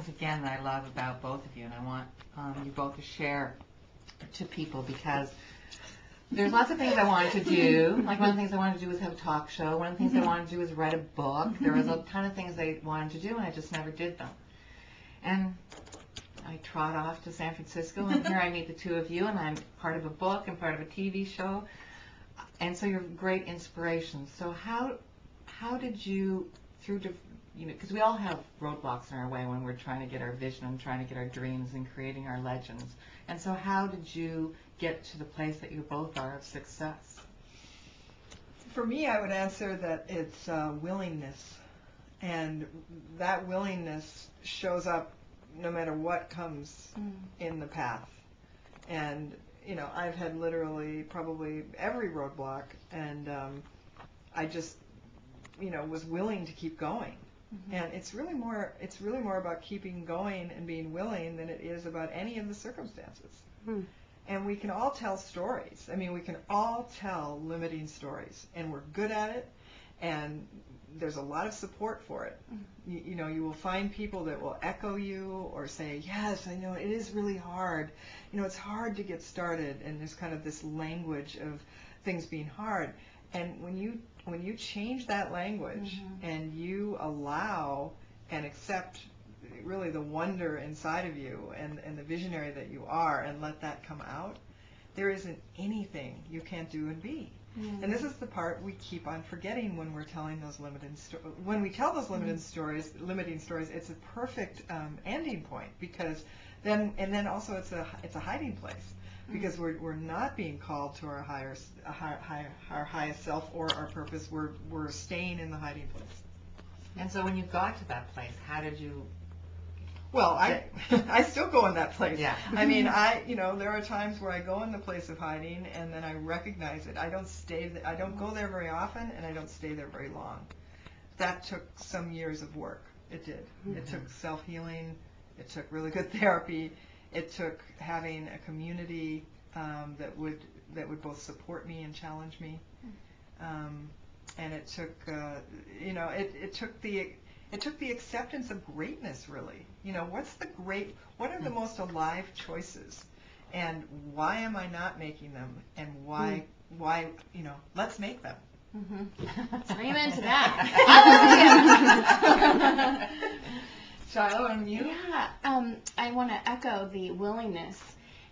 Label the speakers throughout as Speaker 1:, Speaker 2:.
Speaker 1: things, again, that I love about both of you, and I want you both to share to people, because there's lots of things I wanted to do. Like, one of the things I wanted to do was have a talk show. One of the things I wanted to do was write a book. There was a ton of things I wanted to do, and I just never did them. And I trot off to San Francisco, and here I meet the two of you, and I'm part of a book and part of a TV show. And so you're great inspiration. So how did you, because we all have roadblocks in our way when we're trying to get our vision and trying to get our dreams and creating our legends. And so how did you get to the place that you both are of success?
Speaker 2: For me, I would answer that it's willingness. And that willingness shows up no matter what comes in the path. And, I've had literally probably every roadblock, and I just, was willing to keep going. And it's really more about keeping going and being willing than it is about any of the circumstances. And we can all tell stories. I mean, we can all tell limiting stories, and we're good at it, and there's a lot of support for it. You will find people that will echo you or say, yes, I know, it is really hard. It's hard to get started, and there's kind of this language of things being hard. And when you change that language and you allow and accept really the wonder inside of you and the visionary that you are, and let that come out, there isn't anything you can't do and be. And this is the part we keep on forgetting when we're telling those when we tell those limiting stories, it's a perfect ending point, because then also it's a hiding place, because we're not being called to our highest self or our purpose. We're staying in the hiding place.
Speaker 1: And so when you got to that place, how did you?
Speaker 2: Well, I still go in that place.
Speaker 1: Yeah.
Speaker 2: I mean, there are times where I go in the place of hiding, and then I recognize it. I don't go there very often, and I don't stay there very long. That took some years of work. It did. It took self-healing. It took really good therapy. It took having a community that would both support me and challenge me. And it took it took the acceptance of greatness, really. What are the most alive choices, and why am I not making them, and why, let's make them.
Speaker 3: I'm into that.
Speaker 2: Shiloh, and you?
Speaker 3: Yeah, I want to echo the willingness,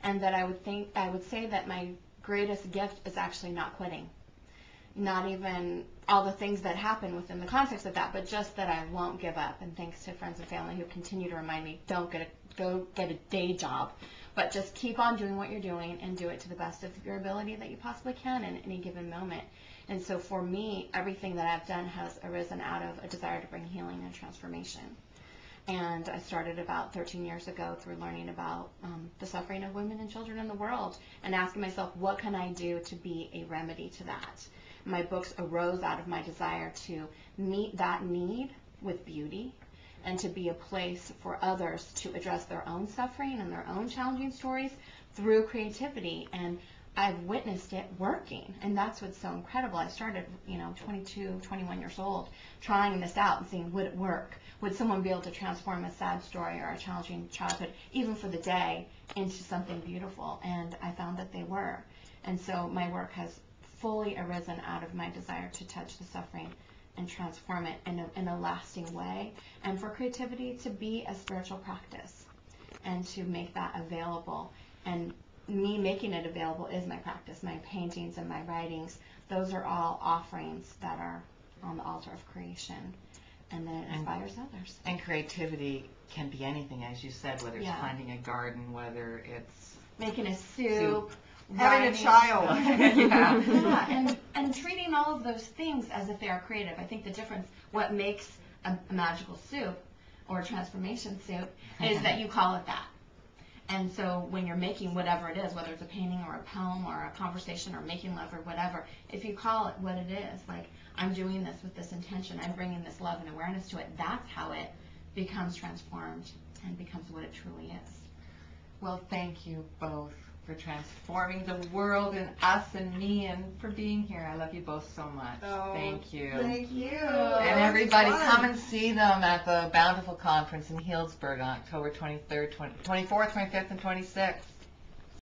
Speaker 3: and that I would say that my greatest gift is actually not quitting. Not even all the things that happen within the context of that, but just that I won't give up. And thanks to friends and family who continue to remind me, go get a day job, but just keep on doing what you're doing and do it to the best of your ability that you possibly can in any given moment. And so for me, everything that I've done has arisen out of a desire to bring healing and transformation. And I started about 13 years ago through learning about the suffering of women and children in the world, and asking myself, what can I do to be a remedy to that? My books arose out of my desire to meet that need with beauty, and to be a place for others to address their own suffering and their own challenging stories through creativity. And I've witnessed it working, and that's what's so incredible. I started, 22, 21 years old, trying this out and seeing, would it work? Would someone be able to transform a sad story or a challenging childhood, even for the day, into something beautiful? And I found that they were. And so my work has fully arisen out of my desire to touch the suffering and transform it in a lasting way, and for creativity to be a spiritual practice, and to make that available. And me making it available is my practice. My paintings and my writings, those are all offerings that are on the altar of creation, and then it inspires others.
Speaker 1: And creativity can be anything, as you said, whether it's planting a garden, whether it's
Speaker 3: making a soup,
Speaker 2: having a child.
Speaker 3: And treating all of those things as if they are creative. I think the difference, what makes a magical soup or a transformation soup, is that you call it that. And so when you're making whatever it is, whether it's a painting or a poem or a conversation or making love or whatever, if you call it what it is, like, I'm doing this with this intention, I'm bringing this love and awareness to it, that's how it becomes transformed and becomes what it truly is.
Speaker 1: Well, thank you both for transforming the world and us and me, and for being here. I love you both so much.
Speaker 2: Oh,
Speaker 1: thank you.
Speaker 2: Thank you.
Speaker 1: And everybody, come and see them at the Bountiful Conference in Healdsburg on October 23rd, 24th, 25th, and 26th.